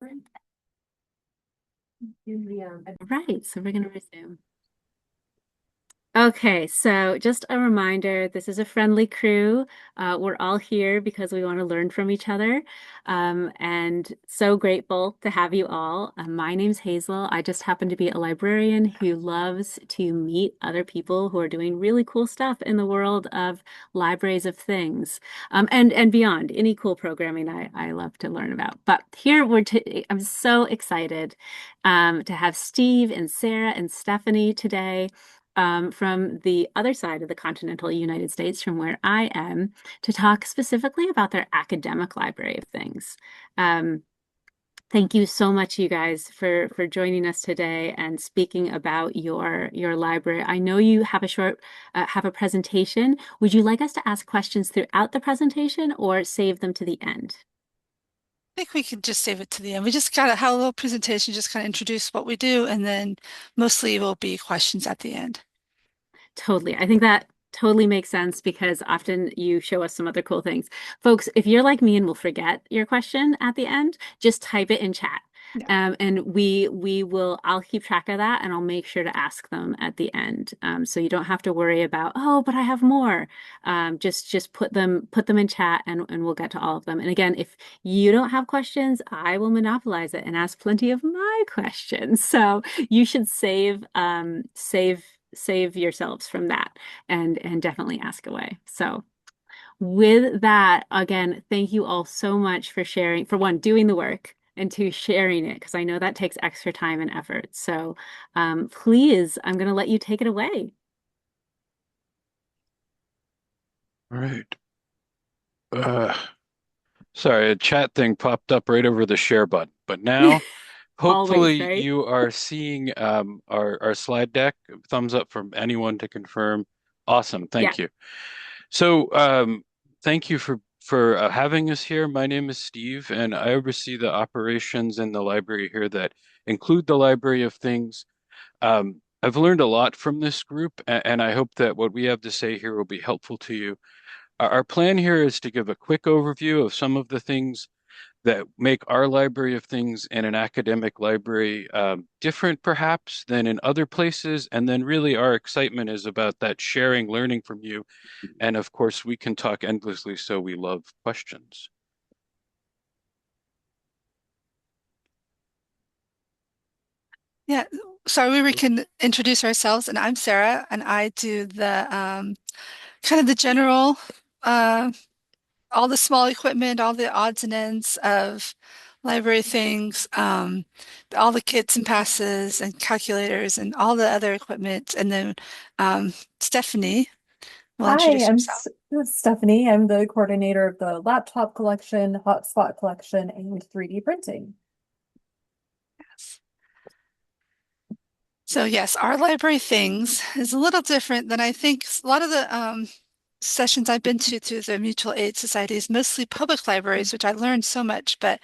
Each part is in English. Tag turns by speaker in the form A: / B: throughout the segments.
A: Right, so we're going to resume. Okay, so just a reminder, this is a friendly crew. We're all here because we want to learn from each other. And so grateful to have you all. My name's Hazel. I just happen to be a librarian who loves to meet other people who are doing really cool stuff in the world of libraries of things, and beyond. Any cool programming I love to learn about. But here I'm so excited to have Steve and Sarah and Stephanie today from the other side of the continental United States, from where I am, to talk specifically about their academic library of things. Um, Thank you so much, you guys, for joining us today and speaking about your library. I know you have have a presentation. Would you like us to ask questions throughout the presentation or save them to the end?
B: I think we could just save it to the end. We just got to have a little presentation, just kind of introduce what we do, and then mostly it will be questions at the end.
A: Totally. I think that totally makes sense because often you show us some other cool things. Folks, if you're like me and will forget your question at the end, just type it in chat.
B: Yeah.
A: And I'll keep track of that and I'll make sure to ask them at the end. So you don't have to worry about, oh, but I have more. Just put them in chat and we'll get to all of them. And again, if you don't have questions, I will monopolize it and ask plenty of my questions. So you should save yourselves from that and definitely ask away. So with that, again, thank you all so much for sharing, for one, doing the work, and two, sharing it, because I know that takes extra time and effort. So please, I'm going to let you take it away.
C: All right. Uh, sorry, a chat thing popped up right over the share button. But now,
A: Always,
C: hopefully,
A: right?
C: you are seeing our slide deck. Thumbs up from anyone to confirm. Awesome.
A: Yeah.
C: Thank you. So, thank you for having us here. My name is Steve, and I oversee the operations in the library here that include the Library of Things. I've learned a lot from this group, and I hope that what we have to say here will be helpful to you. Our plan here is to give a quick overview of some of the things that make our library of things in an academic library different, perhaps, than in other places. And then, really, our excitement is about that sharing, learning from you. And of course, we can talk endlessly, so we love questions.
B: Yeah. So we can introduce ourselves, and I'm Sarah, and I do the kind of the general, uh, all the small equipment, all the odds and ends of library things, all the kits and passes and calculators and all the other equipment. And then Stephanie will
D: Hi,
B: introduce herself.
D: Stephanie. I'm the coordinator of the laptop collection, hotspot collection, and 3D printing.
B: So yes, our library things is a little different than I think a lot of the sessions I've been to through the mutual aid societies, mostly public libraries, which I learned so much. But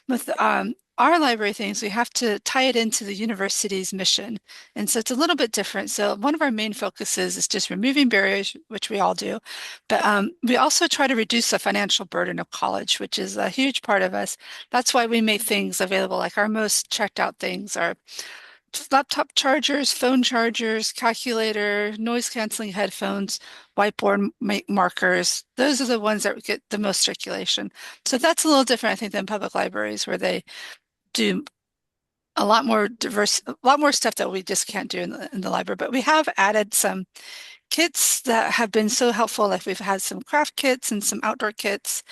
B: with our library things, we have to tie it into the university's mission. And so it's a little bit different. So one of our main focuses is just removing barriers, which we all do. But we also try to reduce the financial burden of college, which is a huge part of us. That's why we make things available. Like our most checked out things are laptop chargers, phone chargers, calculator, noise canceling headphones, whiteboard markers. Those are the ones that get the most circulation. So that's a little different, I think, than public libraries where they do a lot more diverse, a lot more stuff that we just can't do in the library. But we have added some kits that have been so helpful. Like we've had some craft kits and some outdoor kits,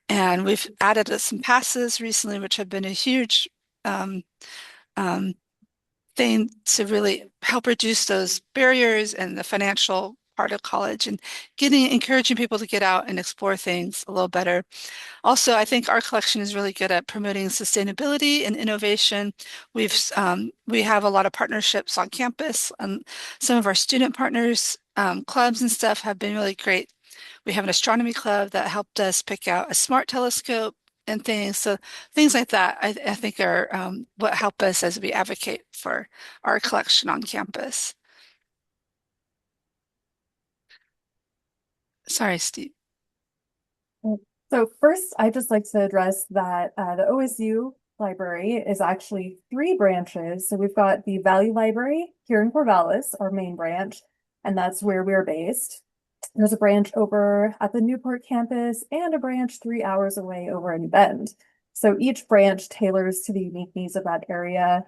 B: and we've added some passes recently, which have been a huge um, um, thing to really help reduce those barriers and the financial part of college and encouraging people to get out and explore things a little better. Also, I think our collection is really good at promoting sustainability and innovation. We have a lot of partnerships on campus, and some of our student partners, clubs and stuff have been really great. We have an astronomy club that helped us pick out a smart telescope and things. So things like that, I think are what help us as we advocate for our collection on campus. Sorry, Steve.
D: So first, I'd just like to address that the OSU library is actually three branches. So we've got the Valley Library here in Corvallis, our main branch, and that's where we're based. There's a branch over at the Newport campus and a branch 3 hours away over in Bend. So each branch tailors to the unique needs of that area.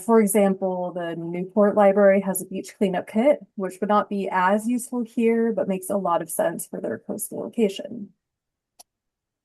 D: For example, the Newport Library has a beach cleanup kit, which would not be as useful here, but makes a lot of sense for their coastal location.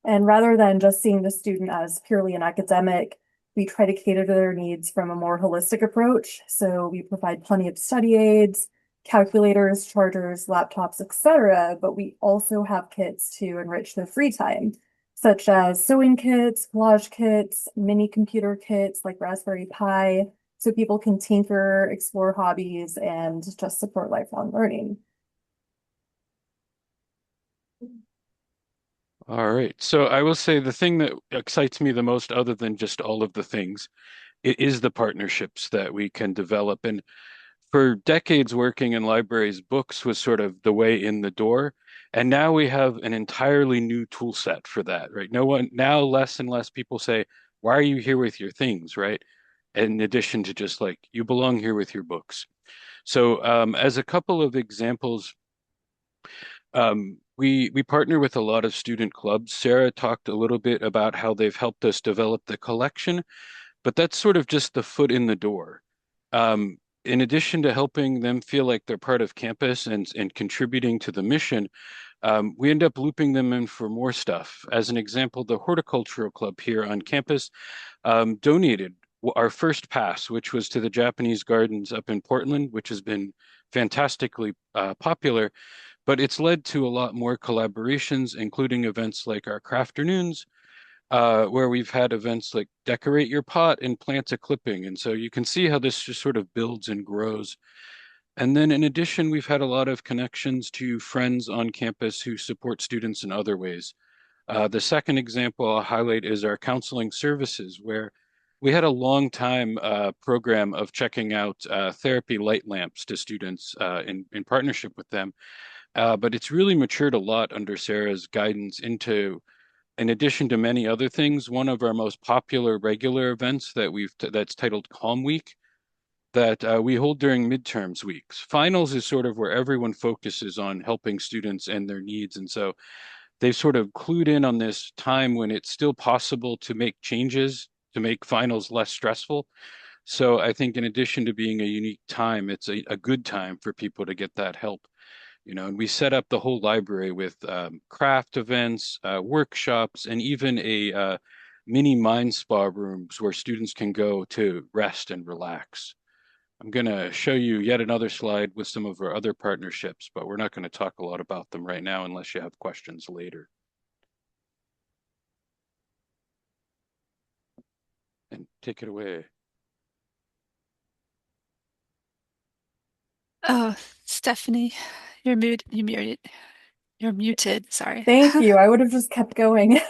D: And rather than just seeing the student as purely an academic, we try to cater to their needs from a more holistic approach. So we provide plenty of study aids, calculators, chargers, laptops, etc. But we also have kits to enrich their free time, such as sewing kits, collage kits, mini computer kits like Raspberry Pi, so people can tinker, explore hobbies, and just support lifelong learning.
C: All right. So I will say the thing that excites me the most, other than just all of the things, it is the partnerships that we can develop. And for decades working in libraries, books was sort of the way in the door. And now we have an entirely new tool set for that, right? No one, now less and less people say, why are you here with your things, right? In addition to just like, you belong here with your books. So as a couple of examples, we partner with a lot of student clubs. Sarah talked a little bit about how they've helped us develop the collection, but that's sort of just the foot in the door. In addition to helping them feel like they're part of campus and contributing to the mission, we end up looping them in for more stuff. As an example, the horticultural club here on campus donated our first pass, which was to the Japanese gardens up in Portland, which has been fantastically popular. But it's led to a lot more collaborations, including events like our Crafternoons, where we've had events like decorate your pot and plant a clipping. And so you can see how this just sort of builds and grows. And then in addition, we've had a lot of connections to friends on campus who support students in other ways. The second example I'll highlight is our counseling services, where we had a long time program of checking out therapy light lamps to students in partnership with them. But it's really matured a lot under Sarah's guidance into, in addition to many other things, one of our most popular regular events that's titled Calm Week that we hold during midterms weeks. Finals is sort of where everyone focuses on helping students and their needs. And so they've sort of clued in on this time when it's still possible to make changes to make finals less stressful. So I think in addition to being a unique time, it's a good time for people to get that help. And we set up the whole library with craft events, workshops, and even a mini mind spa rooms where students can go to rest and relax. I'm going to show you yet another slide with some of our other partnerships, but we're not going to talk a lot about them right now unless you have questions later. And take it away.
B: Oh, Stephanie, you're muted, sorry.
D: Thank you. I would have just kept going.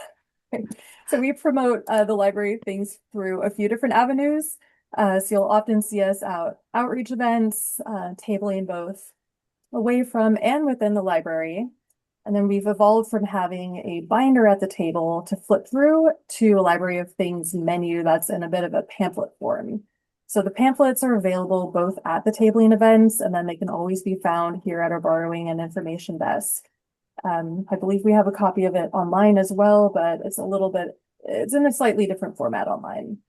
D: So we promote the library things through a few different avenues. So you'll often see us out outreach events, tabling both away from and within the library. And then we've evolved from having a binder at the table to flip through to a library of things menu that's in a bit of a pamphlet form. So the pamphlets are available both at the tabling events, and then they can always be found here at our borrowing and information desk. I believe we have a copy of it online as well, but it's in a slightly different format online.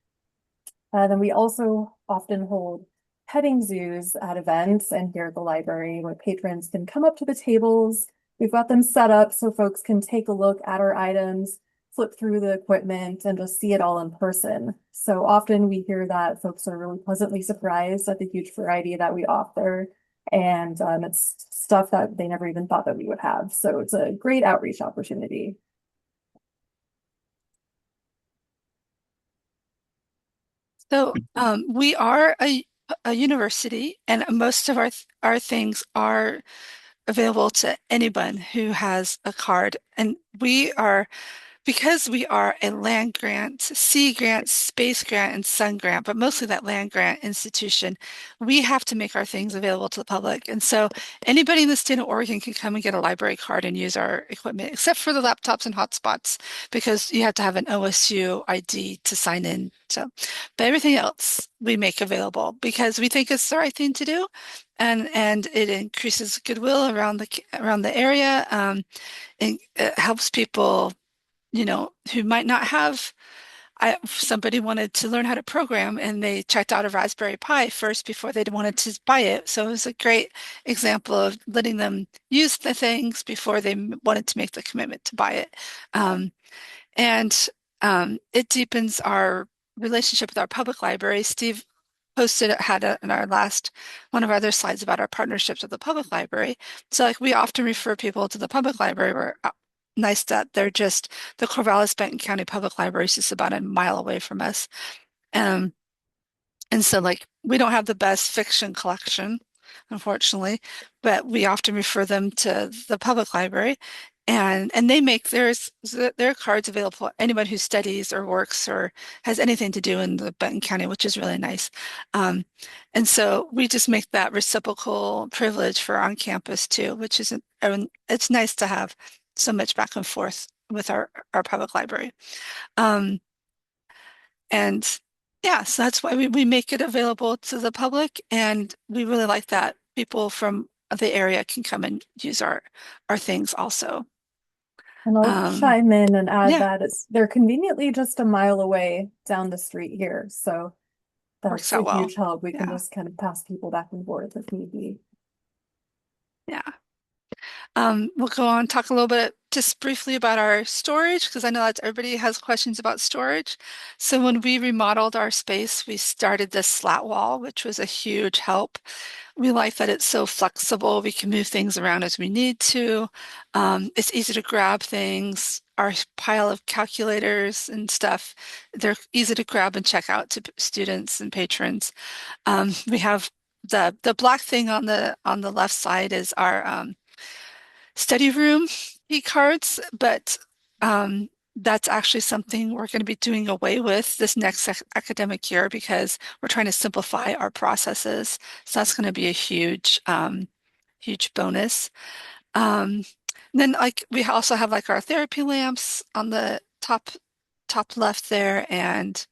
D: Then we also often hold petting zoos at events and here at the library where patrons can come up to the tables. We've got them set up so folks can take a look at our items, flip through the equipment, and just see it all in person. So often we hear that folks are really pleasantly surprised at the huge variety that we offer. And it's stuff that they never even thought that we would have. So it's a great outreach opportunity.
B: So we are a university, and most of our things are available to anyone who has a card. And we are because we are a land grant, sea grant, space grant, and sun grant, but mostly that land grant institution, we have to make our things available to the public. And so anybody in the state of Oregon can come and get a library card and use our equipment, except for the laptops and hotspots, because you have to have an OSU ID to sign in. So, but everything else we make available because we think it's the right thing to do, and it increases goodwill around the area. It helps people who might not have. Somebody wanted to learn how to program and they checked out a Raspberry Pi first before they wanted to buy it. So it was a great example of letting them use the things before they wanted to make the commitment to buy it. And it deepens our relationship with our public library. Steve in our last one of our other slides about our partnerships with the public library. So like we often refer people to the public library. We're nice that they're just the Corvallis-Benton County Public Library is just about a mile away from us. Um, and so like we don't have the best fiction collection, unfortunately, but we often refer them to the public library. And they make their cards available for anyone who studies or works or has anything to do in the Benton County, which is really nice. And so we just make that reciprocal privilege for on campus too, which is it's nice to have so much back and forth with our public library. And yeah, so that's why we make it available to the public, and we really like that people from the area can come and use our things also.
D: And I'll chime in and add
B: Yeah,
D: that they're conveniently just a mile away down the street here. So
B: works
D: that's a
B: out well.
D: huge help. We can
B: Yeah,
D: just kind of pass people back and forth if need be.
B: yeah. We'll go on talk a little bit just briefly about our storage because I know that everybody has questions about storage. So when we remodeled our space, we started this slat wall, which was a huge help. We like that it's so flexible. We can move things around as we need to. It's easy to grab things. Our pile of calculators and stuff, they're easy to grab and check out to students and patrons. We have the black thing on the left side is our study room e-cards, but that's actually something we're going to be doing away with this next academic year because we're trying to simplify our processes. So that's going to be a huge, huge bonus. Then like we also have like our therapy lamps on the top left there, and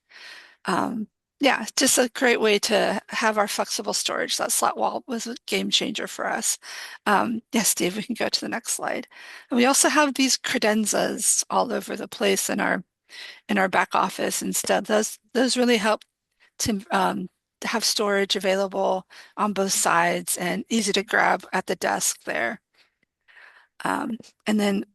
B: yeah, just a great way to have our flexible storage. That slat wall was a game changer for us. Yes, Steve, we can go to the next slide. And we also have these credenzas all over the place in our back office and stuff. Those really help to have storage available on both sides and easy to grab at the desk there. And then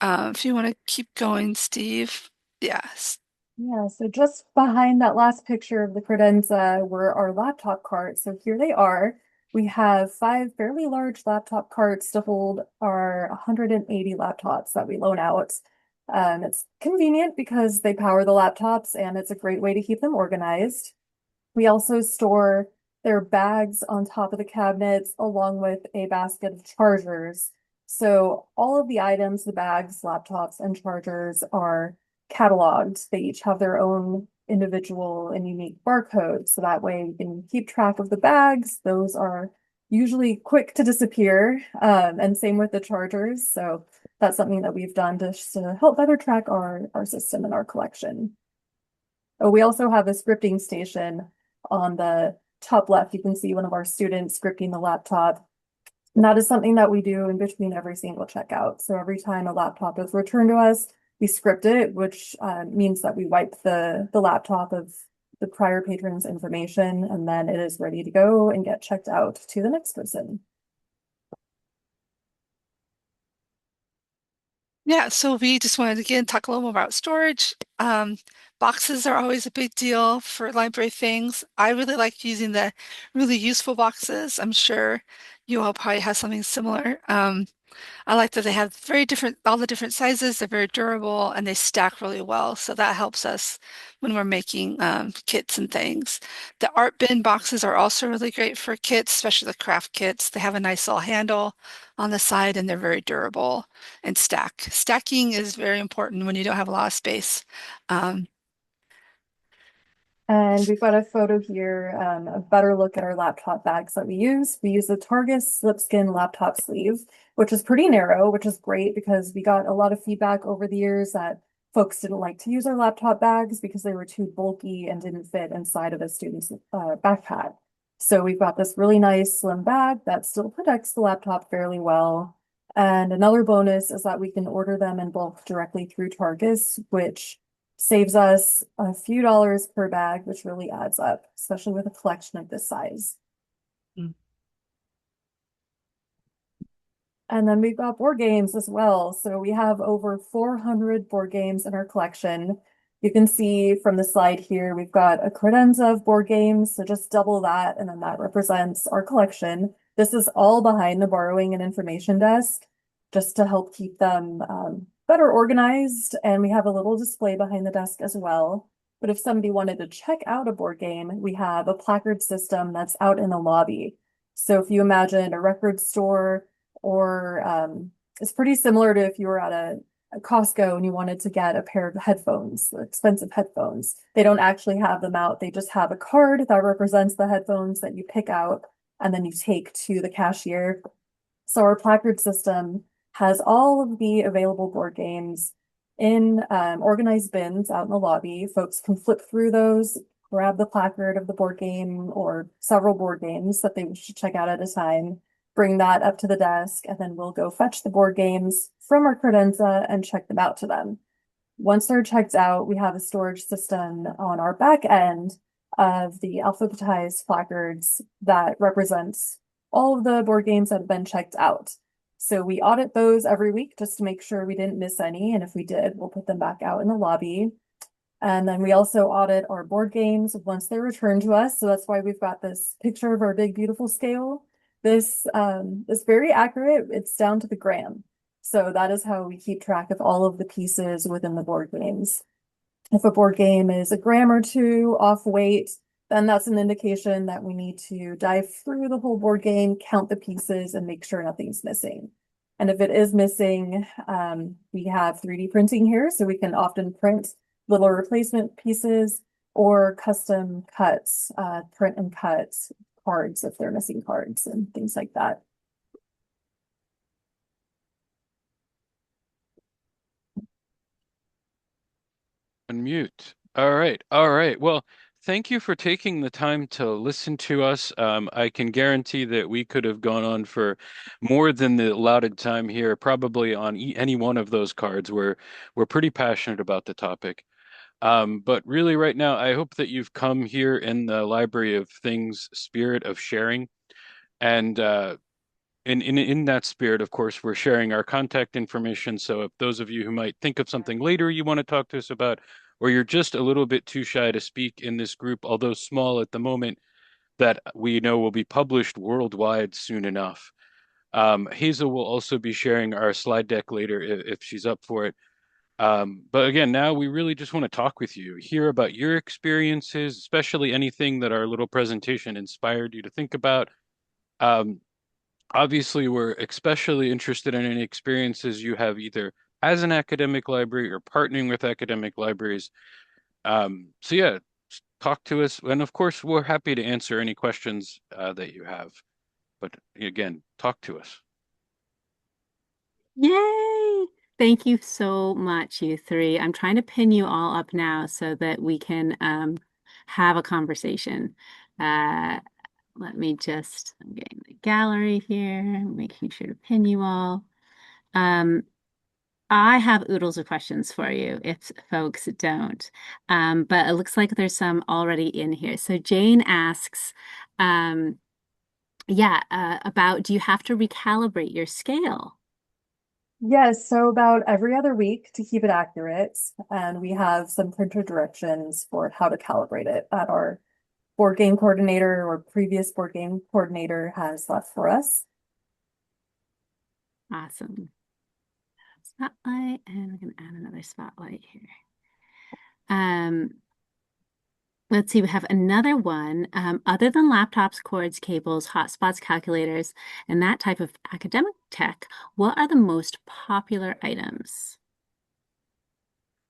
B: if you want to keep going, Steve, yes.
D: Yeah, so just behind that last picture of the credenza were our laptop carts. So here they are. We have 5 fairly large laptop carts to hold our 180 laptops that we loan out. It's convenient because they power the laptops and it's a great way to keep them organized. We also store their bags on top of the cabinets along with a basket of chargers. So all of the items, the bags, laptops, and chargers are cataloged. They each have their own individual and unique barcodes. So that way you can keep track of the bags. Those are usually quick to disappear. And same with the chargers. So that's something that we've done to help better track our system and our collection. Oh, we also have a scripting station on the top left. You can see one of our students scripting the laptop. And that is something that we do in between every single checkout. So every time a laptop is returned to us, we script it, which means that we wipe the laptop of the prior patron's information, and then it is ready to go and get checked out to the next person.
B: Yeah, so we just wanted to again talk a little more about storage. Boxes are always a big deal for library things. I really like using the really useful boxes. I'm sure you all probably have something similar. I like that they have all the different sizes. They're very durable and they stack really well. So that helps us when we're making kits and things. The art bin boxes are also really great for kits, especially the craft kits. They have a nice little handle on the side and they're very durable and stack. Stacking is very important when you don't have a lot of space. Um,
D: And we've got a photo here, a better look at our laptop bags that we use. We use the Targus Slipskin laptop sleeve, which is pretty narrow, which is great because we got a lot of feedback over the years that folks didn't like to use our laptop bags because they were too bulky and didn't fit inside of a student's backpack. So we've got this really nice slim bag that still protects the laptop fairly well. And another bonus is that we can order them in bulk directly through Targus, which saves us a few dollars per bag, which really adds up, especially with a collection of this size.
B: Mm.
D: And then we've got board games as well. So we have over 400 board games in our collection. You can see from the slide here, we've got a credenza of board games. So just double that, and then that represents our collection. This is all behind the borrowing and information desk, just to help keep them better organized. And we have a little display behind the desk as well. But if somebody wanted to check out a board game, we have a placard system that's out in the lobby. So if you imagine a record store, or it's pretty similar to if you were at a Costco and you wanted to get a pair of headphones, expensive headphones. They don't actually have them out. They just have a card that represents the headphones that you pick out and then you take to the cashier. So our placard system has all of the available board games in organized bins out in the lobby. Folks can flip through those, grab the placard of the board game or several board games that they should check out at a time, bring that up to the desk, and then we'll go fetch the board games from our credenza and check them out to them. Once they're checked out, we have a storage system on our back end of the alphabetized placards that represents all of the board games that have been checked out. So we audit those every week just to make sure we didn't miss any. And if we did, we'll put them back out in the lobby. And then we also audit our board games once they return to us. So that's why we've got this picture of our big, beautiful scale. This is very accurate. It's down to the gram. So that is how we keep track of all of the pieces within the board games. If a board game is a gram or two off weight, then that's an indication that we need to dive through the whole board game, count the pieces, and make sure nothing's missing. And if it is missing, we have 3D printing here, so we can often print little replacement pieces or custom cuts, print and cut cards if they're missing cards and things like that.
C: Unmute. All right. All right. Well, thank you for taking the time to listen to us. I can guarantee that we could have gone on for more than the allotted time here, probably on any one of those cards. We're pretty passionate about the topic. But really, right now, I hope that you've come here in the Library of Things spirit of sharing. And in that spirit, of course, we're sharing our contact information. So if those of you who might think of something later you want to talk to us about, or you're just a little bit too shy to speak in this group, although small at the moment, that we know will be published worldwide soon enough. Hazel will also be sharing our slide deck later if she's up for it. But again, now we really just want to talk with you, hear about your experiences, especially anything that our little presentation inspired you to think about. Um, Obviously, we're especially interested in any experiences you have either as an academic library or partnering with academic libraries. So yeah, talk to us. And of course, we're happy to answer any questions that you have. But again, talk to us.
A: Yay! Thank you so much, you three. I'm trying to pin you all up now so that we can have a conversation. Uh, I'm getting the gallery here, making sure to pin you all. Um, I have oodles of questions for you if folks don't. But it looks like there's some already in here. So Jane asks, um, about do you have to recalibrate your scale?
D: Yes, so about every other week to keep it accurate. And we have some printer directions for how to calibrate it that our board game coordinator or previous board game coordinator has left for us.
A: Awesome. Spotlight, and we're going to add another spotlight here. Um, let's see, we have another one. Other than laptops, cords, cables, hotspots, calculators, and that type of academic tech, what are the most popular items?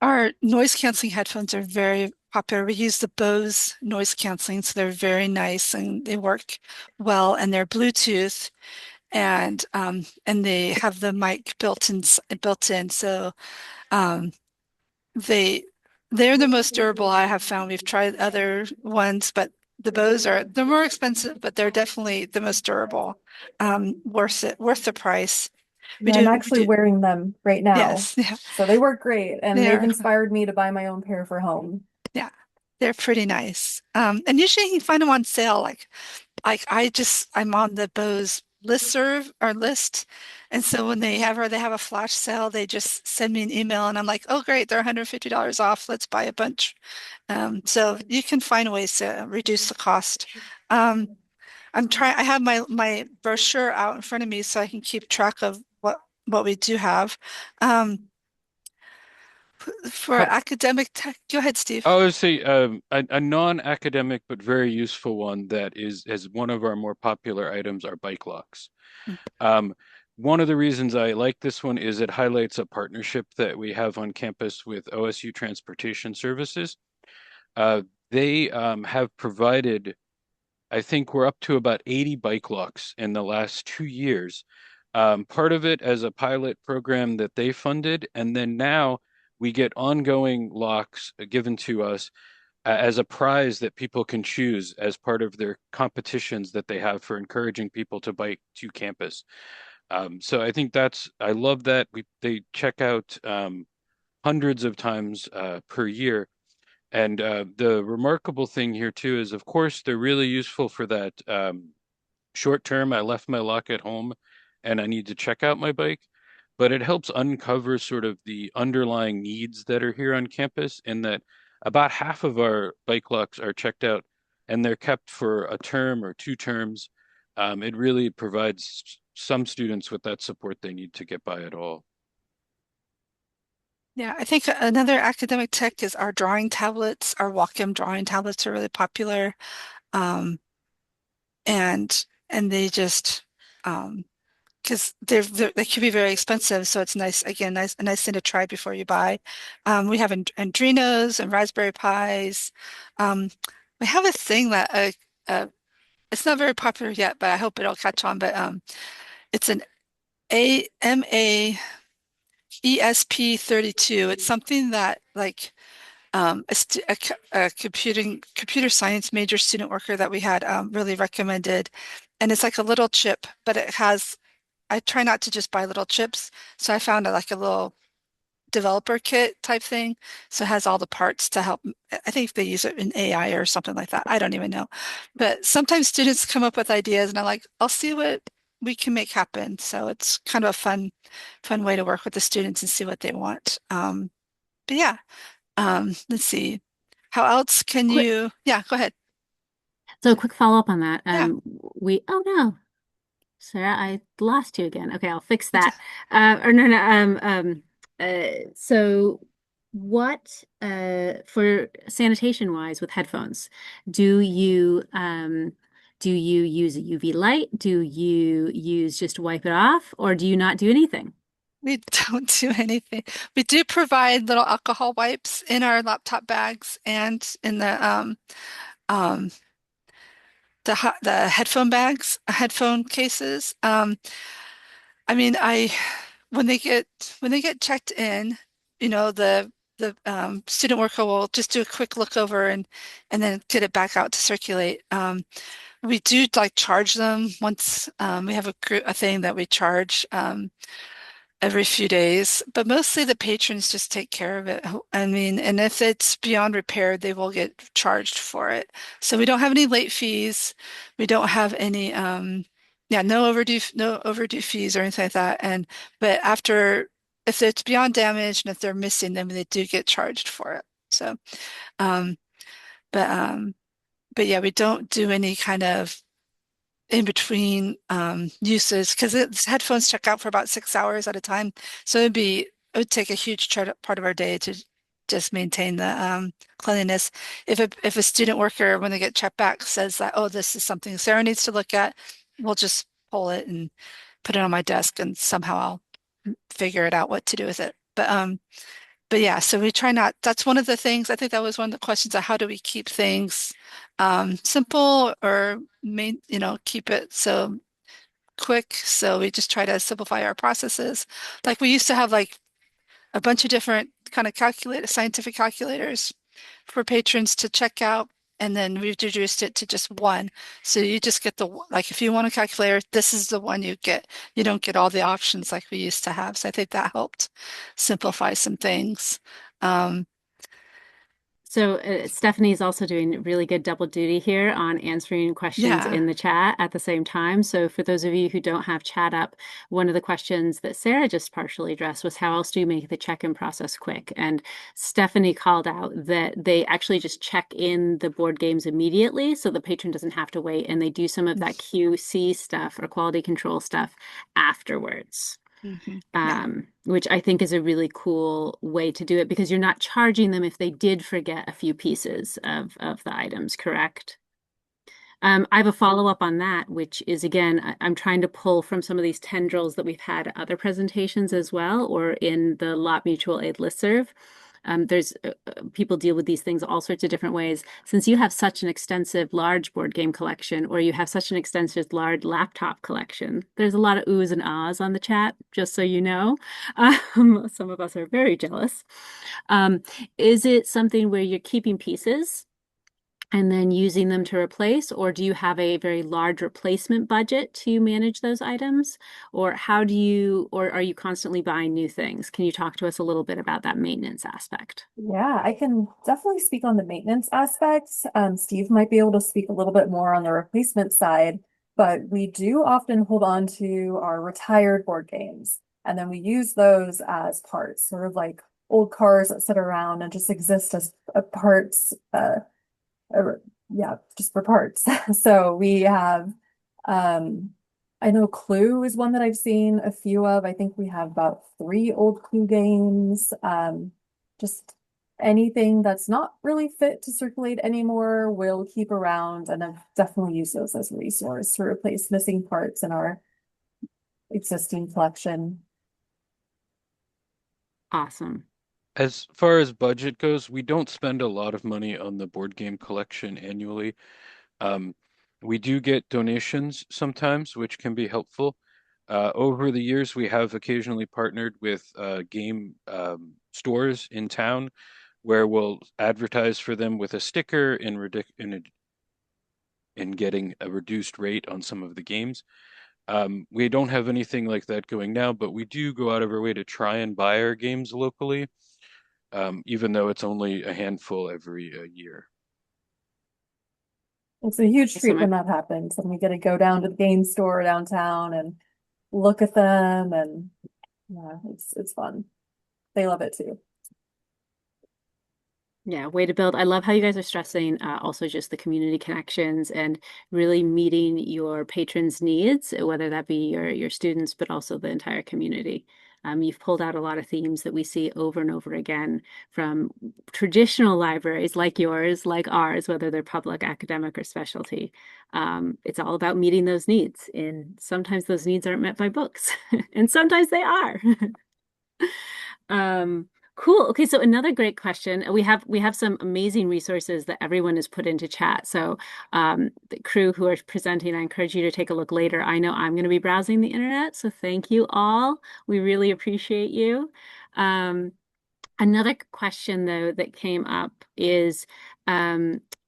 B: Our noise canceling headphones are very popular. We use the Bose noise canceling, so they're very nice and they work well, and they're Bluetooth, and they have the mic built in. So um, they they're the most durable I have found. We've tried other ones, but the Bose they're more expensive, but they're definitely the most durable. Worth it, worth the price.
D: Yeah, I'm actually wearing them right now.
B: Yes, yeah,
D: So they work great and they've
B: they're
D: inspired me to buy my own pair for home.
B: yeah, they're pretty nice. And usually you can find them on sale. I'm on the Bose listserv or list. And so when they have a flash sale, they just send me an email and I'm like, oh great, they're $150 off. Let's buy a bunch. So you can find ways to reduce the cost. Um, I have my brochure out in front of me so I can keep track of what we do have. Um, for
C: How,
B: academic tech, go ahead, Steve.
C: I would say a non-academic but very useful one that is as one of our more popular items are bike locks. Um, one of the reasons I like this one is it highlights a partnership that we have on campus with OSU Transportation Services. Uh, they have provided, I think we're up to about 80 bike locks in the last 2 years. Part of it as a pilot program that they funded, and then now we get ongoing locks given to us as a prize that people can choose as part of their competitions that they have for encouraging people to bike to campus. So I think I love that. They check out hundreds of times per year. And the remarkable thing here too is, of course, they're really useful for that short term. I left my lock at home and I need to check out my bike, but it helps uncover sort of the underlying needs that are here on campus, in that about half of our bike locks are checked out and they're kept for a term or 2 terms. It really provides some students with that support they need to get by at all.
B: Yeah, I think another academic tech is our drawing tablets. Our Wacom drawing tablets are really popular. Um, and they just because they can be very expensive, so it's nice again, a nice thing to try before you buy. We have Adrenos and Raspberry Pis. Um, we have a thing that it's not very popular yet, but I hope it'll catch on. But it's an AMA ESP32. It's something that like a computer science major student worker that we had really recommended, and it's like a little chip, but it has. I try not to just buy little chips, so I found like a little developer kit type thing. So it has all the parts to help. I think they use it in AI or something like that. I don't even know. But sometimes students come up with ideas and I'm like, I'll see what we can make happen. So it's kind of a fun way to work with the students and see what they want. But yeah, let's see. How else can
A: Quick,
B: you? Yeah, go ahead.
A: so a quick follow-up on that.
B: Yeah.
A: Oh no, Sarah, I lost you again. Okay, I'll fix that. Or no, no, so what, for sanitation wise with headphones, do you, do you use a UV light? Do you use just wipe it off, or do you not do anything?
B: We don't do anything. We do provide little alcohol wipes in our laptop bags and in um the headphone bags, headphone cases. I mean, I when they get checked in, you know, the student worker will just do a quick look over and then get it back out to circulate. We do like charge them once. We have a thing that we charge. Every few days, but mostly the patrons just take care of it. I mean, and if it's beyond repair, they will get charged for it. So we don't have any late fees. We don't have any, yeah, no overdue fees or anything like that. But if it's beyond damage and if they're missing them, they do get charged for it. So, um, but, um, but yeah, we don't do any kind of in between uses because headphones check out for about 6 hours at a time. So it would take a huge part of our day to just maintain the cleanliness. If a student worker, when they get checked back, says that, oh, this is something Sarah needs to look at, we'll just pull it and put it on my desk and somehow I'll figure it out what to do with it. But yeah, so we try not, that's one of the things, I think that was one of the questions of how do we keep things simple or keep it so quick. So we just try to simplify our processes. Like we used to have like a bunch of different kind of scientific calculators for patrons to check out. And then we've reduced it to just one. So you just get like if you want a calculator, this is the one you get. You don't get all the options like we used to have. So I think that helped simplify some things. Um,
A: So Stephanie's also doing really good double duty here on answering questions
B: yeah.
A: in the chat at the same time. So for those of you who don't have chat up, one of the questions that Sarah just partially addressed was how else do you make the check-in process quick? And Stephanie called out that they actually just check in the board games immediately so the patron doesn't have to wait, and they do some of that QC stuff or quality control stuff afterwards.
B: Yeah.
A: Which I think is a really cool way to do it because you're not charging them if they did forget a few pieces of the items, correct? I have a follow-up on that, which is again, I'm trying to pull from some of these tendrils that we've had at other presentations as well, or in the Lot Mutual Aid listserv. There's people deal with these things all sorts of different ways. Since you have such an extensive, large board game collection, or you have such an extensive, large laptop collection, there's a lot of oohs and ahs on the chat, just so you know. Some of us are very jealous. Is it something where you're keeping pieces and then using them to replace, or do you have a very large replacement budget to manage those items? Or or are you constantly buying new things? Can you talk to us a little bit about that maintenance aspect?
D: Yeah, I can definitely speak on the maintenance aspects. Steve might be able to speak a little bit more on the replacement side, but we do often hold on to our retired board games, and then we use those as parts, sort of like old cars that sit around and just exist as parts, yeah, just for parts. So we have, um, I know Clue is one that I've seen a few of. I think we have about 3 old Clue games. Just anything that's not really fit to circulate anymore, we'll keep around, and I've definitely used those as a resource to replace missing parts in our existing collection.
A: Awesome.
C: As far as budget goes, we don't spend a lot of money on the board game collection annually. Um, we do get donations sometimes, which can be helpful. Over the years, we have occasionally partnered with game stores in town where we'll advertise for them with a sticker in getting a reduced rate on some of the games. We don't have anything like that going now, but we do go out of our way to try and buy our games locally, even though it's only a handful every year.
D: It's a huge
A: So
D: treat when that happens, and we get to go down to the game store downtown and look at them, and yeah, it's fun. They love it too.
A: Yeah, way to build. I love how you guys are stressing also just the community connections and really meeting your patrons' needs, whether that be your students, but also the entire community. You've pulled out a lot of themes that we see over and over again from traditional libraries like yours, like ours, whether they're public, academic, or specialty. It's all about meeting those needs, and sometimes those needs aren't met by books, and sometimes they are. Cool. Okay, so another great question. We have some amazing resources that everyone has put into chat. So the crew who are presenting, I encourage you to take a look later. I know I'm going to be browsing the internet, so thank you all. We really appreciate you. Another question though that came up is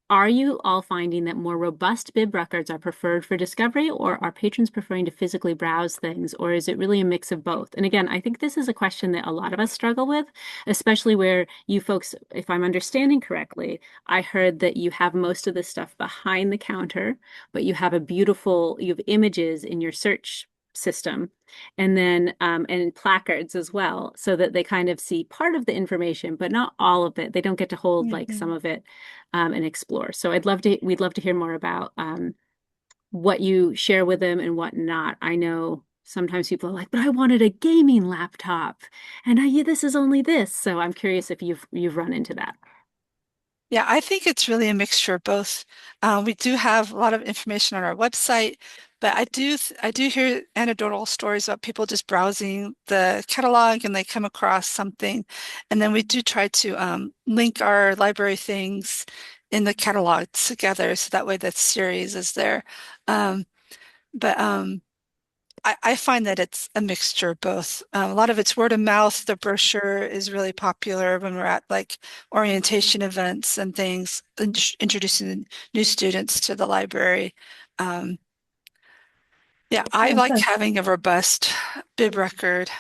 A: are you all finding that more robust bib records are preferred for discovery, or are patrons preferring to physically browse things, or is it really a mix of both? And again, I think this is a question that a lot of us struggle with, especially where you folks, if I'm understanding correctly, I heard that you have most of this stuff behind the counter, but you have you have images in your search system, and then and placards as well, so that they kind of see part of the information but not all of it. They don't get to hold like some of it and explore. So we'd love to hear more about what you share with them and what not. I know sometimes people are like, but I wanted a gaming laptop and this is only this. So I'm curious if you've run into that.
B: Yeah, I think it's really a mixture of both. We do have a lot of information on our website, but I do hear anecdotal stories about people just browsing the catalog and they come across something, and then we do try to link our library things in the catalog together, so that way the series is there. Um, but I find that it's a mixture of both. A lot of it's word of mouth. The brochure is really popular when we're at like orientation events and things, introducing new students to the library. Um, yeah, I
D: Makes
B: like
D: sense.
B: having a robust bib record,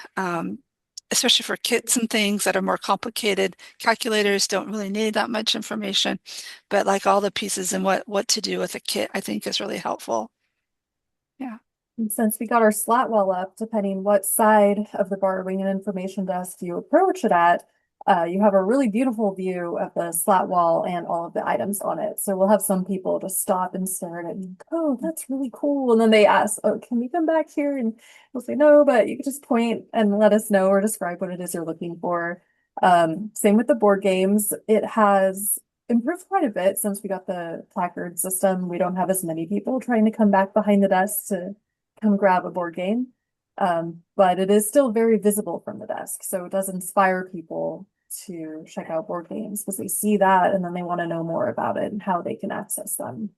B: especially for kits and things that are more complicated. Calculators don't really need that much information, but like all the pieces and what to do with a kit, I think is really helpful. Yeah.
D: And since we got our slat wall up, depending what side of the borrowing and information desk you approach it at, you have a really beautiful view of the slat wall and all of the items on it. So we'll have some people just stop and stare at it and, oh, that's really cool. And then they ask, oh, can we come back here? And we'll say no, but you can just point and let us know or describe what it is you're looking for. Same with the board games. It has improved quite a bit since we got the placard system. We don't have as many people trying to come back behind the desk to come grab a board game. But it is still very visible from the desk. So it does inspire people to check out board games because they see that and then they want to know more about it and how they can access them.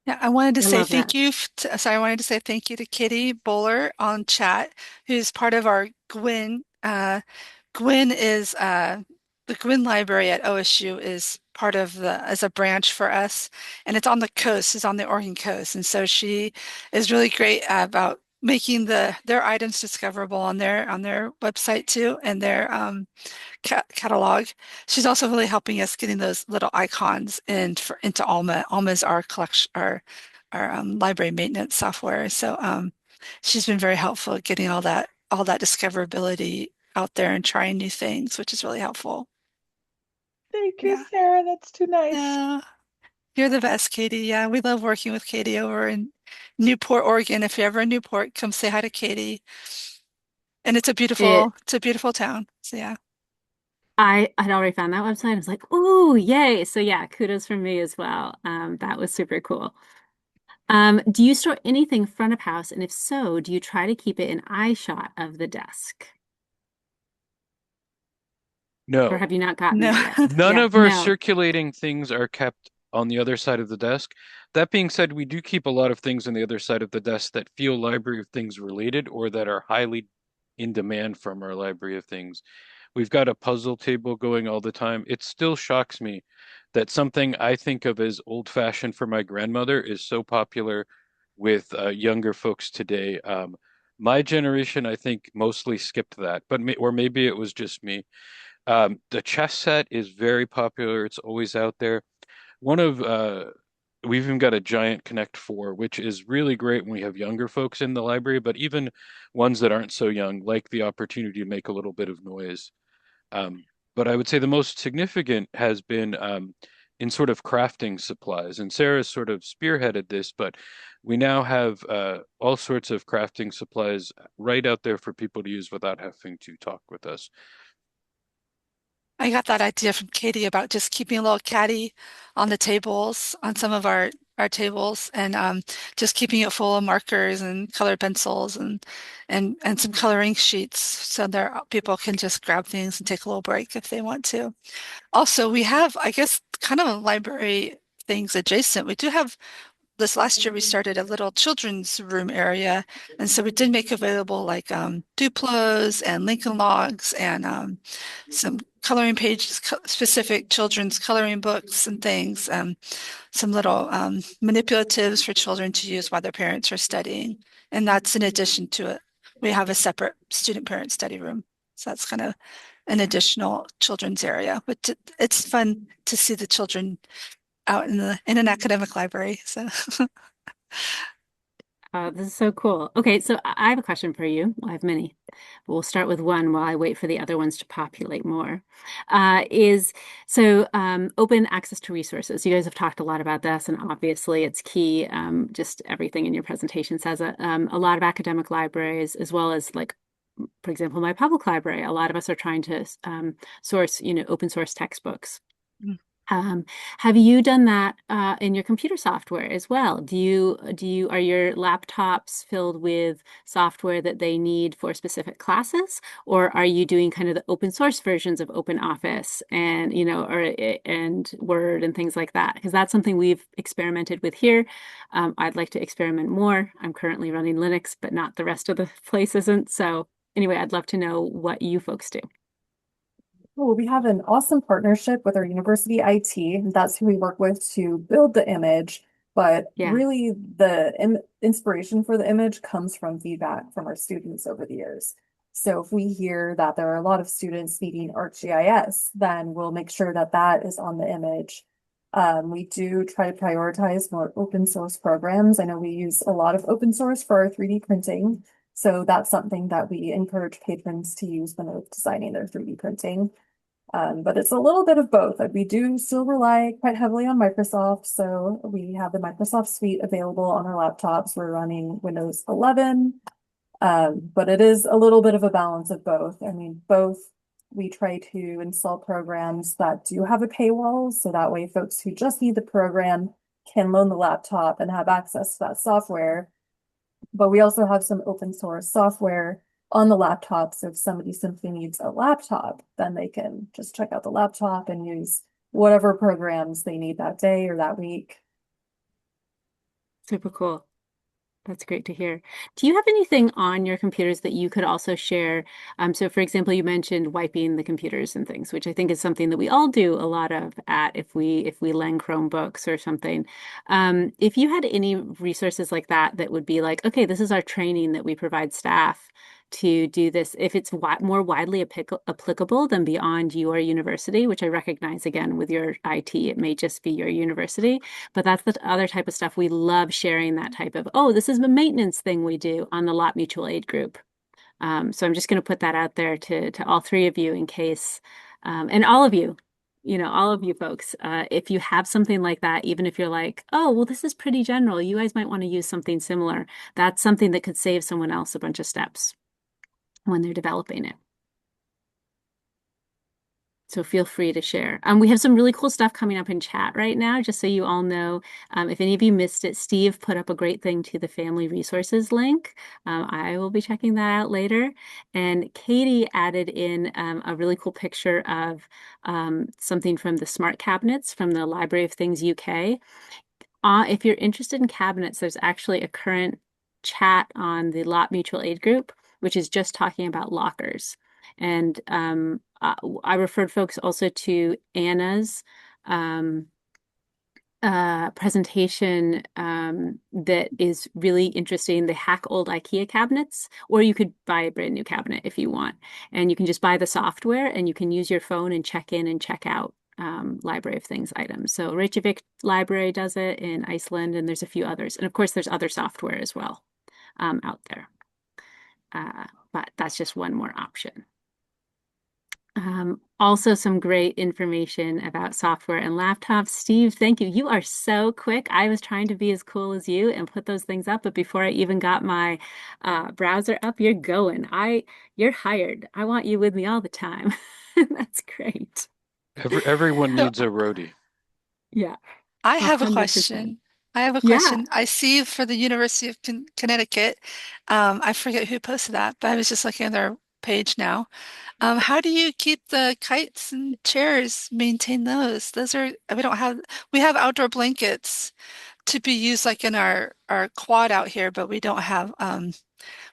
B: Yeah, I wanted to
A: I
B: say
A: love that.
B: thank you. Sorry, I wanted to say thank you to Kitty Bowler on chat, who's part of our Gwyn. Gwyn is the Gwyn Library at OSU is part of the as a branch for us, and it's on the coast, it's on the Oregon coast, and so she is really great about making their items discoverable on their website too, and their catalog. She's also really helping us getting those little icons into Alma. Alma is our collection, our library maintenance software. So she's been very helpful at getting all that discoverability out there and trying new things, which is really helpful.
E: Thank you,
B: Yeah.
E: Sarah. That's too nice.
B: Yeah. You're the best, Katie. Yeah, we love working with Katie over in Newport, Oregon. If you're ever in Newport, come say hi to Katie. And
A: It
B: it's a beautiful town. So yeah.
A: I had already found that website. I was like, ooh, yay. So yeah, kudos from me as well. That was super cool. Do you store anything front of house? And if so, do you try to keep it an eye shot of the desk? Or
C: No.
A: have you not gotten
B: No.
A: there yet?
C: None
A: Yeah,
C: of our
A: no.
C: circulating things are kept on the other side of the desk. That being said, we do keep a lot of things on the other side of the desk that feel Library of Things related or that are highly in demand from our Library of Things. We've got a puzzle table going all the time. It still shocks me that something I think of as old-fashioned for my grandmother is so popular with younger folks today. My generation, I think, mostly skipped that, but or maybe it was just me. The chess set is very popular. It's always out there. One of we've even got a giant Connect 4, which is really great when we have younger folks in the library, but even ones that aren't so young like the opportunity to make a little bit of noise. Um, but I would say the most significant has been in sort of crafting supplies. And Sarah's sort of spearheaded this, but we now have all sorts of crafting supplies right out there for people to use without having to talk with us.
B: I got that idea from Katie about just keeping a little caddy on the tables, on some of our tables, and just keeping it full of markers and colored pencils and some coloring sheets, so there people can just grab things and take a little break if they want to. Also, we have, I guess, kind of a library things adjacent. We do have this last year we started a little children's room area, and so we did make available like Duplos and Lincoln Logs and some coloring pages, specific children's coloring books and things, some little manipulatives for children to use while their parents are studying, and that's in addition to it. We have a separate student parent study room, so that's kind of an additional children's area, but it's fun to see the children out in an academic library. So
A: This is so cool. Okay, so I have a question for you. Well, I have many, but we'll start with one while I wait for the other ones to populate more. Is so open access to resources. You guys have talked a lot about this, and obviously it's key. Just everything in your presentation says it. A lot of academic libraries, as well as like, for example, my public library. A lot of us are trying to source, open source textbooks.
B: Mm.
A: Um, have you done that in your computer software as well? Are your laptops filled with software that they need for specific classes, or are you doing kind of the open source versions of OpenOffice and and Word and things like that? Because that's something we've experimented with here. I'd like to experiment more. I'm currently running Linux, but not the rest of the place isn't. So anyway, I'd love to know what you folks do.
D: Well, we have an awesome partnership with our university IT. That's who we work with to build the image. But
A: Yeah.
D: really, the inspiration for the image comes from feedback from our students over the years. So if we hear that there are a lot of students needing ArcGIS, then we'll make sure that that is on the image. We do try to prioritize more open source programs. I know we use a lot of open source for our 3D printing. So that's something that we encourage patrons to use when they're designing their 3D printing. But it's a little bit of both. Like we do still rely quite heavily on Microsoft. So we have the Microsoft Suite available on our laptops. We're running Windows 11. But it is a little bit of a balance of both. I mean, both we try to install programs that do have a paywall. So that way folks who just need the program can loan the laptop and have access to that software. But we also have some open source software on the laptop. So if somebody simply needs a laptop, then they can just check out the laptop and use whatever programs they need that day or that week.
A: Super cool. That's great to hear. Do you have anything on your computers that you could also share? So for example, you mentioned wiping the computers and things, which I think is something that we all do a lot of at if we lend Chromebooks or something. If you had any resources like that that would be like, okay, this is our training that we provide staff to do this, if it's more widely applicable than beyond your university, which I recognize again with your IT, it may just be your university. But that's the other type of stuff. We love sharing that type of, oh, this is the maintenance thing we do on the Lot Mutual Aid group. So I'm just going to put that out there to all three of you in case, and all of you, all of you folks, if you have something like that, even if you're like, oh, well, this is pretty general, you guys might want to use something similar. That's something that could save someone else a bunch of steps when they're developing it. So feel free to share. We have some really cool stuff coming up in chat right now, just so you all know. If any of you missed it, Steve put up a great thing to the family resources link. I will be checking that out later. And Katie added in a really cool picture of something from the smart cabinets from the Library of Things UK. If you're interested in cabinets, there's actually a current chat on the Lot Mutual Aid group, which is just talking about lockers. And I referred folks also to Anna's presentation that is really interesting. The hack old IKEA cabinets, or you could buy a brand new cabinet if you want. And you can just buy the software and you can use your phone and check in and check out Library of Things items. So Reykjavik Library does it in Iceland, and there's a few others. And of course, there's other software as well out there. But that's just one more option. Also some great information about software and laptops. Steve, thank you. You are so quick. I was trying to be as cool as you and put those things up, but before I even got my browser up, you're going. You're hired. I want you with me all the time. That's great.
C: Everyone
B: So
C: needs a roadie.
A: Yeah,
B: I have a
A: 100%.
B: question. I have a
A: Yeah.
B: question. I see for the University of Connecticut, I forget who posted that, but I was just looking at their page now. How do you keep the kites and chairs, maintain those? We have outdoor blankets to be used like in our quad out here, but we don't have,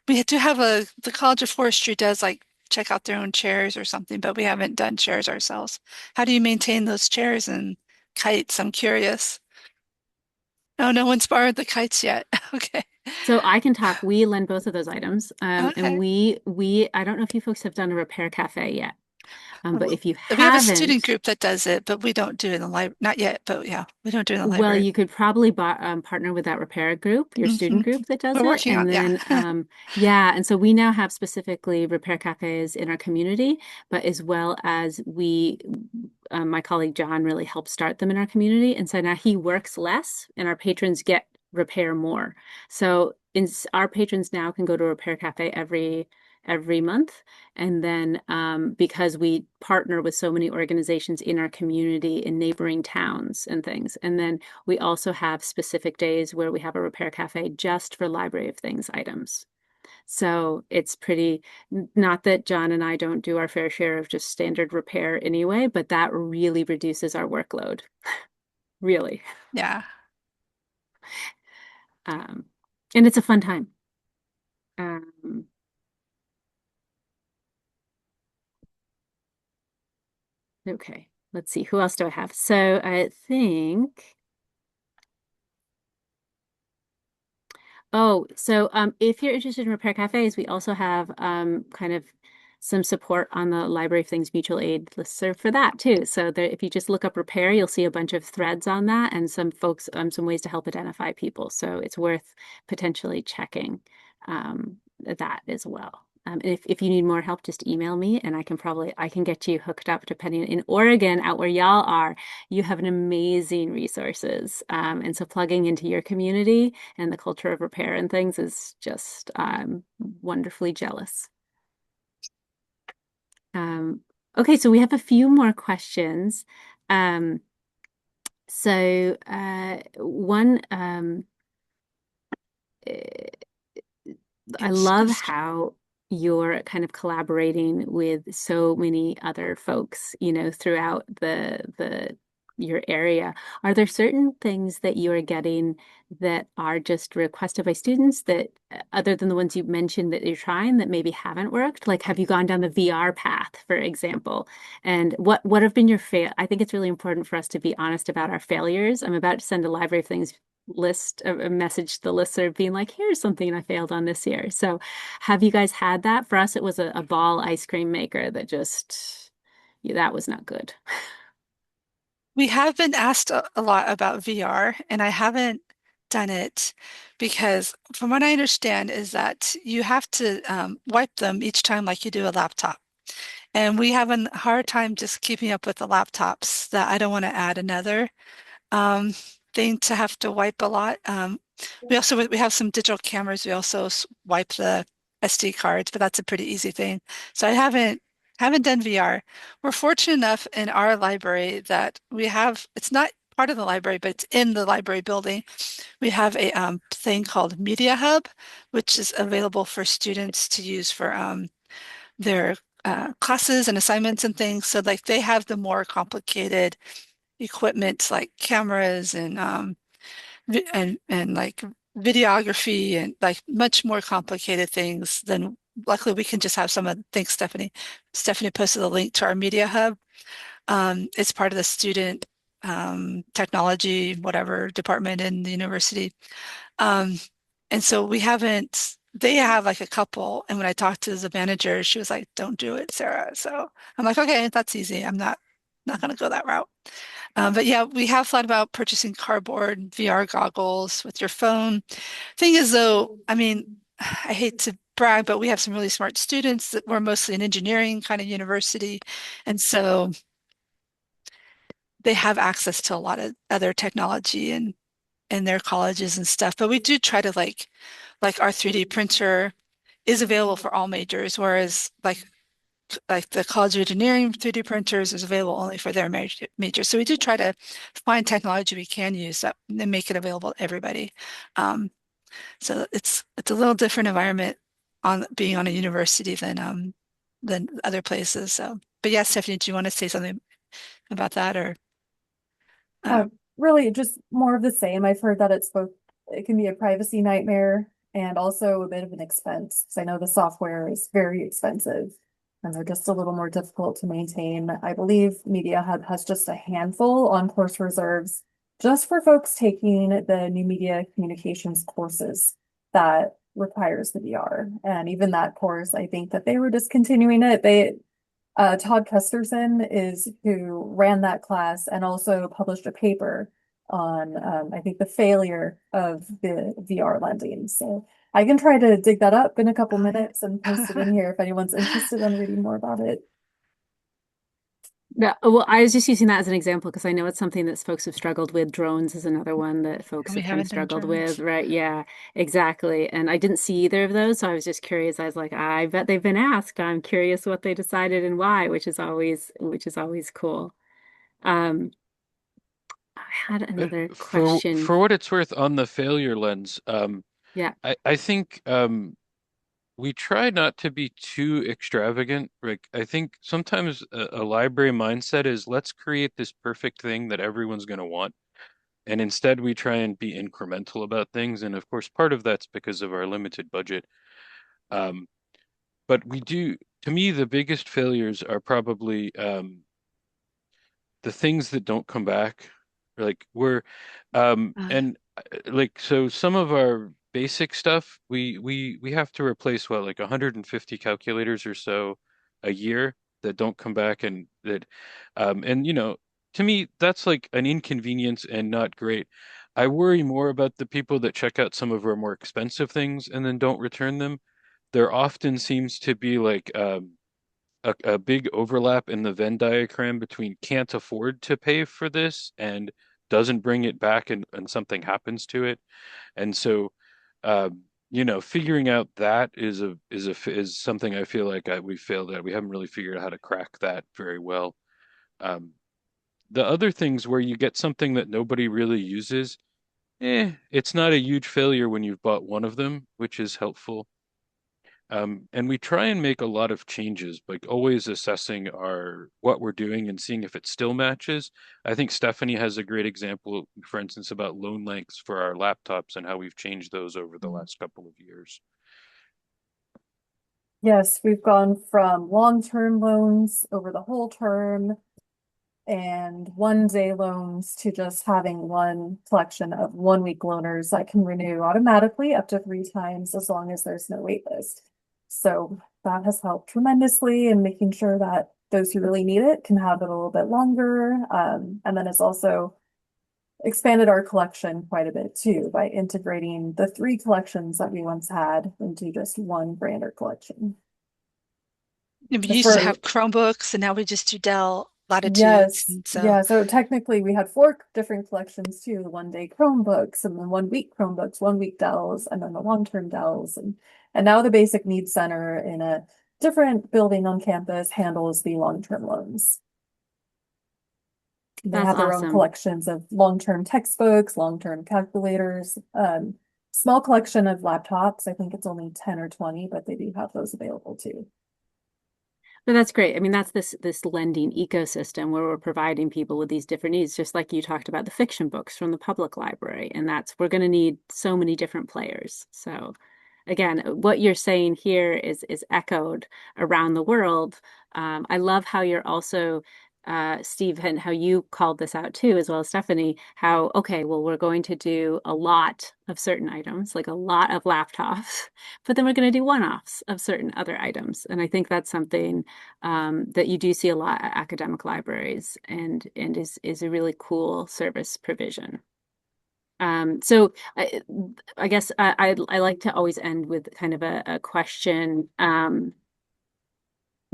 B: we do have the College of Forestry does like check out their own chairs or something, but we haven't done chairs ourselves. How do you maintain those chairs and kites? I'm curious. Oh, no one's borrowed the kites yet. Okay.
A: So I can talk. We lend both of those items. And
B: Okay.
A: I don't know if you folks have done a repair cafe yet. But if you
B: We have a student
A: haven't,
B: group that does it, but we don't do it in the library. Not yet, but yeah, we don't do it in the
A: well,
B: library.
A: you could probably partner with that repair group, your
B: Hmm.
A: student group that does
B: We're
A: it.
B: working
A: And
B: on, yeah.
A: then, yeah. And so we now have specifically repair cafes in our community, but as well as my colleague John really helped start them in our community. And so now he works less and our patrons get repair more. So our patrons now can go to a repair cafe every month. And then because we partner with so many organizations in our community in neighboring towns and things. And then we also have specific days where we have a repair cafe just for Library of Things items. So it's pretty, not that John and I don't do our fair share of just standard repair anyway, but that really reduces our workload. Really.
B: Yeah.
A: Um, and it's a fun time. Um, okay, let's see. Who else do I have? So I think. Oh, so if you're interested in repair cafes, we also have kind of some support on the Library of Things mutual aid listserv for that too. So there, if you just look up repair, you'll see a bunch of threads on that and some folks, some ways to help identify people. So it's worth potentially checking that as well. If you need more help, just email me and I can get you hooked up depending in Oregon, out where y'all are, you have an amazing resources. And so plugging into your community and the culture of repair and things is just wonderfully jealous. Okay, so we have a few more questions. Um, one, I
B: Yes.
A: love how you're kind of collaborating with so many other folks, throughout the your area. Are there certain things that you're getting that are just requested by students that, other than the ones you mentioned that you're trying that maybe haven't worked? Like, have you gone down the VR path, for example? And what have been your I think it's really important for us to be honest about our failures. I'm about to send a Library of Things a message to the listener being like, here's something I failed on this year. So have you guys had that? For us, it was a ball ice cream maker that just, yeah, that was not good.
B: We have been asked a lot about VR, and I haven't done it because, from what I understand, is that you have to wipe them each time like you do a laptop. And we have a hard time just keeping up with the laptops that I don't want to add another um, thing to have to wipe a lot. We have some digital cameras. We also wipe the SD cards, but that's a pretty easy thing. So I haven't done VR. We're fortunate enough in our library that we have, it's not part of the library, but it's in the library building. We have a thing called Media Hub, which is available for students to use for their classes and assignments and things. So like they have the more complicated equipment like cameras and and like videography and like much more complicated things than luckily we can just have some of thanks Stephanie posted a link to our media hub. It's part of the student technology whatever department in the university. um, and so we haven't they have like a couple, and when I talked to the manager she was like, don't do it, Sarah. So I'm like, okay, that's easy. I'm not going to go that route. But yeah, we have thought about purchasing cardboard VR goggles with your phone. Thing is, though, I mean, I hate to brag, but we have some really smart students that we're mostly an engineering kind of university. And so they have access to a lot of other technology and in their colleges and stuff. But we do try to like our 3D printer is available for all majors, whereas like the College of Engineering 3D printers is available only for their major. So we do try to find technology we can use that and make it available to everybody. Um, so it's a little different environment on being on a university than other places. So, but yes, Stephanie, do you want to say something about that or?
D: Uh,
B: Uh,
D: Really just more of the same. I've heard that it can be a privacy nightmare and also a bit of an expense. So I know the software is very expensive and they're just a little more difficult to maintain. I believe Media Hub has just a handful on course reserves just for folks taking the new media communications courses that requires the VR. And even that course, I think that they were discontinuing it. Todd Kesterson is who ran that class and also published a paper on, I think, the failure of the VR lending. So I can try to dig that up in a couple minutes and post it in here if anyone's interested in reading more about it.
A: Yeah, well, I was just using that as an example because I know it's something that folks have struggled with. Drones is another one that folks
B: We
A: have kind of
B: haven't done
A: struggled
B: drones.
A: with, right? Yeah, exactly. And I didn't see either of those, so I was just curious. I was like, I bet they've been asked. I'm curious what they decided and why, which is always cool. Um, I had
C: But
A: another question.
C: for what it's worth, on the failure lens,
A: Yeah.
C: I think we try not to be too extravagant. Like I think sometimes a library mindset is let's create this perfect thing that everyone's going to want. And instead we try and be incremental about things. And of course, part of that's because of our limited budget. Um, but we do, to me, the biggest failures are probably the things that don't come back. Like we're and like so some of our basic stuff we have to replace what like 150 calculators or so a year that don't come back and that and to me that's like an inconvenience and not great. I worry more about the people that check out some of our more expensive things and then don't return them. There often seems to be like a big overlap in the Venn diagram between can't afford to pay for this and doesn't bring it back and something happens to it. And so, figuring out that is something I feel like we failed at. We haven't really figured out how to crack that very well. Um, the other things where you get something that nobody really uses, it's not a huge failure when you've bought one of them, which is helpful. And we try and make a lot of changes, like always assessing our what we're doing and seeing if it still matches. I think Stephanie has a great example, for instance, about loan lengths for our laptops and how we've changed those over the last couple of years.
D: Yes, we've gone from long-term loans over the whole term and 1 day loans to just having one collection of 1 week loaners that can renew automatically up to 3 times as long as there's no wait list. So that has helped tremendously in making sure that those who really need it can have it a little bit longer. And then it's also expanded our collection quite a bit too by integrating the 3 collections that we once had into just one grander collection.
B: We
D: As
B: used to
D: for
B: have Chromebooks, and now we just do Dell Latitudes.
D: Yes,
B: And so,
D: yeah. So technically, we had 4 different collections too: the 1 day Chromebooks, and then 1 week Chromebooks, 1 week Dells, and then the long-term Dells, and now the Basic Needs Center in a different building on campus handles the long-term loans. They
A: That's
D: have their own
A: awesome.
D: collections of long-term textbooks, long-term calculators, small collection of laptops. I think it's only 10 or 20, but they do have those available too.
A: But that's great. I mean, that's this lending ecosystem where we're providing people with these different needs, just like you talked about the fiction books from the public library. And that's we're going to need so many different players. So again, what you're saying here is echoed around the world. I love how you're also Steve, and how you called this out too, as well as Stephanie, how, okay, well, we're going to do a lot of certain items, like a lot of laptops, but then we're going to do one-offs of certain other items. And I think that's something that you do see a lot at academic libraries and is a really cool service provision. So I guess I like to always end with kind of a question.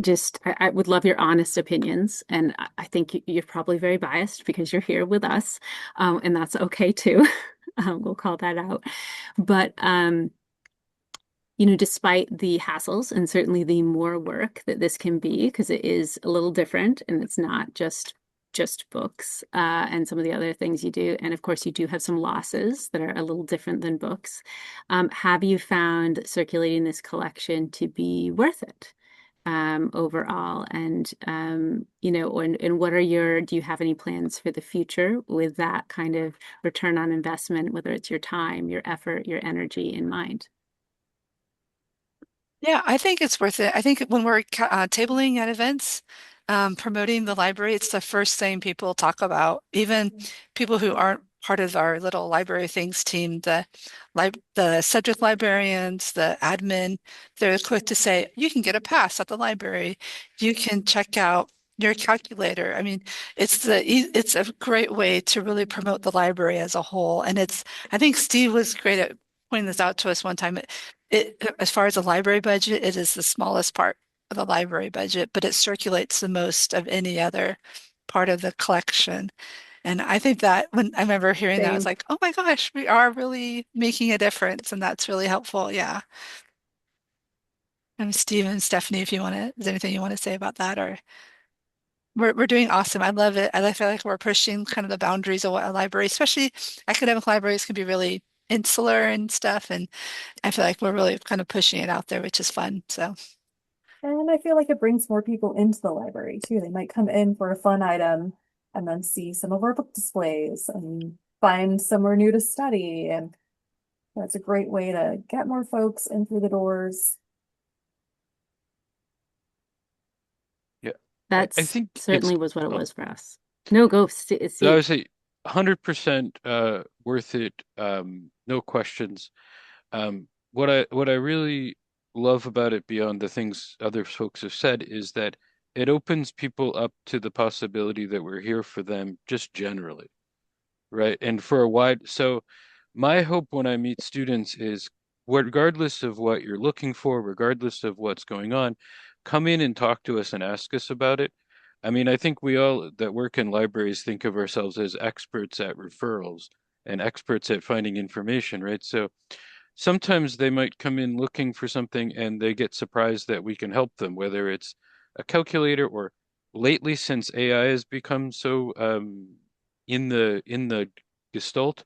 A: Just I would love your honest opinions, and I think you're probably very biased because you're here with us, and that's okay too. We'll call that out. But despite the hassles and certainly the more work that this can be, because it is a little different and it's not just books and some of the other things you do. And of course, you do have some losses that are a little different than books. Have you found circulating this collection to be worth it overall? And what do you have any plans for the future with that kind of return on investment, whether it's your time, your effort, your energy in mind?
B: yeah, I think it's worth it. I think when we're tabling at events, promoting the library, it's the first thing people talk about. Even people who aren't part of our little library things team, the subject librarians, the admin, they're quick to say, you can get a pass at the library. You can check out your calculator. I mean, it's a great way to really promote the library as a whole. And I think Steve was great at pointing this out to us one time. As far as the library budget, it is the smallest part of the library budget, but it circulates the most of any other part of the collection. And I think that when I remember hearing that, I was
D: Same.
B: like, oh my gosh, we are really making a difference. And that's really helpful. Yeah. And Steve and Stephanie, if you want to, is there anything you want to say about that? Or we're doing awesome. I love it. Feel like we're pushing kind of the boundaries of what a library, especially academic libraries, can be really insular and stuff. And I feel like we're really kind of pushing it out there, which is fun. So
D: And I feel like it brings more people into the library too. They might come in for a fun item and then see some of our book displays and find somewhere new to study. And that's a great way to get more folks in through the doors.
C: Yeah, I
A: That's
C: think it's
A: certainly was what it
C: oh,
A: was for us. No, go,
C: I
A: Steve.
C: would say 100% worth it. No questions. What I really love about it beyond the things other folks have said is that it opens people up to the possibility that we're here for them just generally, right? And for a wide, so my hope when I meet students is regardless of what you're looking for, regardless of what's going on, come in and talk to us and ask us about it. I mean, I think we all that work in libraries think of ourselves as experts at referrals and experts at finding information, right? So sometimes they might come in looking for something and they get surprised that we can help them, whether it's a calculator or lately since AI has become so in the gestalt,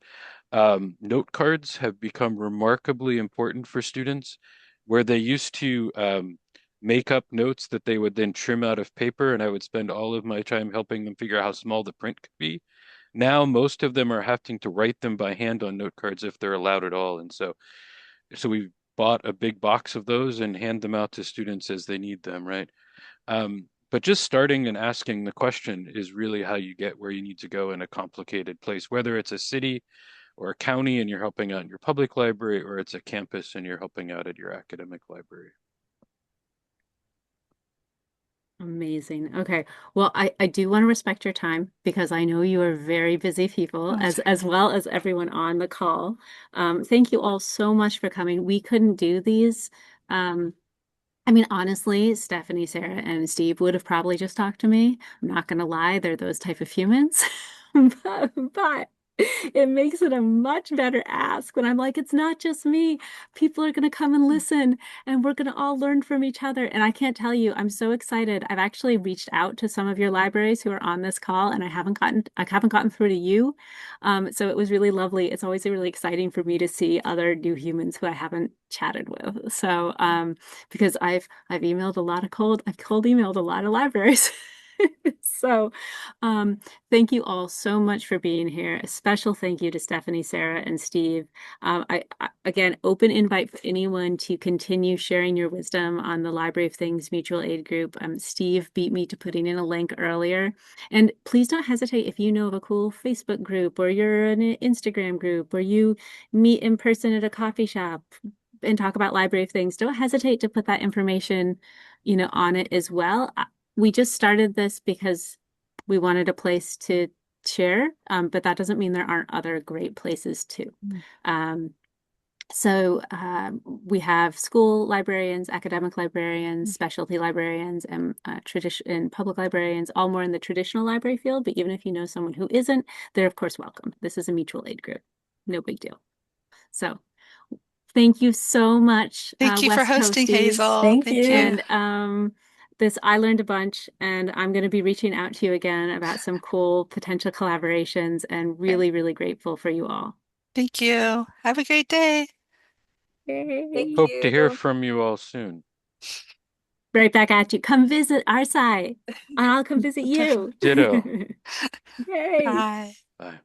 C: note cards have become remarkably important for students, where they used to make up notes that they would then trim out of paper, and I would spend all of my time helping them figure out how small the print could be. Now, most of them are having to write them by hand on note cards if they're allowed at all. And so we bought a big box of those and hand them out to students as they need them, right? But just starting and asking the question is really how you get where you need to go in a complicated place, whether it's a city or a county and you're helping out in your public library, or it's a campus and you're helping out at your academic library.
A: Amazing. Okay. Well, I do want to respect your time because I know you are very busy people
B: oh,
A: as well as everyone on the call. Thank you all so much for coming. We couldn't do these. Um, I mean, honestly, Stephanie, Sarah, and Steve would have probably just talked to me. I'm not gonna lie, they're those type of humans. But it makes it a much better ask when I'm like, it's not just me. People are gonna come and listen, and we're gonna all learn from each other. And I can't tell you, I'm so excited. I've actually reached out to some of your libraries who are on this call, and I haven't gotten through to you. So it was really lovely. It's always really exciting for me to see other new humans who I haven't chatted with. So because I've cold emailed a lot of libraries. So, thank you all so much for being here. A special thank you to Stephanie, Sarah, and Steve. Again, open invite for anyone to continue sharing your wisdom on the Library of Things mutual aid group. Steve beat me to putting in a link earlier. And please don't hesitate if you know of a cool Facebook group or you're in an Instagram group or you meet in person at a coffee shop and talk about Library of Things. Don't hesitate to put that information, on it as well. We just started this because we wanted a place to share, but that doesn't mean there aren't other great places too. Um, we have school librarians, academic librarians, specialty librarians, and public librarians, all more in the traditional library field. But even if you know someone who isn't, they're of course welcome. This is a mutual aid group. No big deal. So thank you so much,
B: thank you for
A: West
B: hosting,
A: Coasties.
B: Hazel.
D: Thank
B: Thank
D: you.
B: you.
A: And I learned a bunch, and I'm going to be reaching out to you again about some cool potential collaborations, and really, really grateful for you all.
B: Thank you. Have a great day.
A: Yay.
C: Hope to hear from you all soon.
A: Right back at you. Come visit our site, and I'll come visit you.
C: Ditto.
A: Yay.
B: Bye.
C: Bye.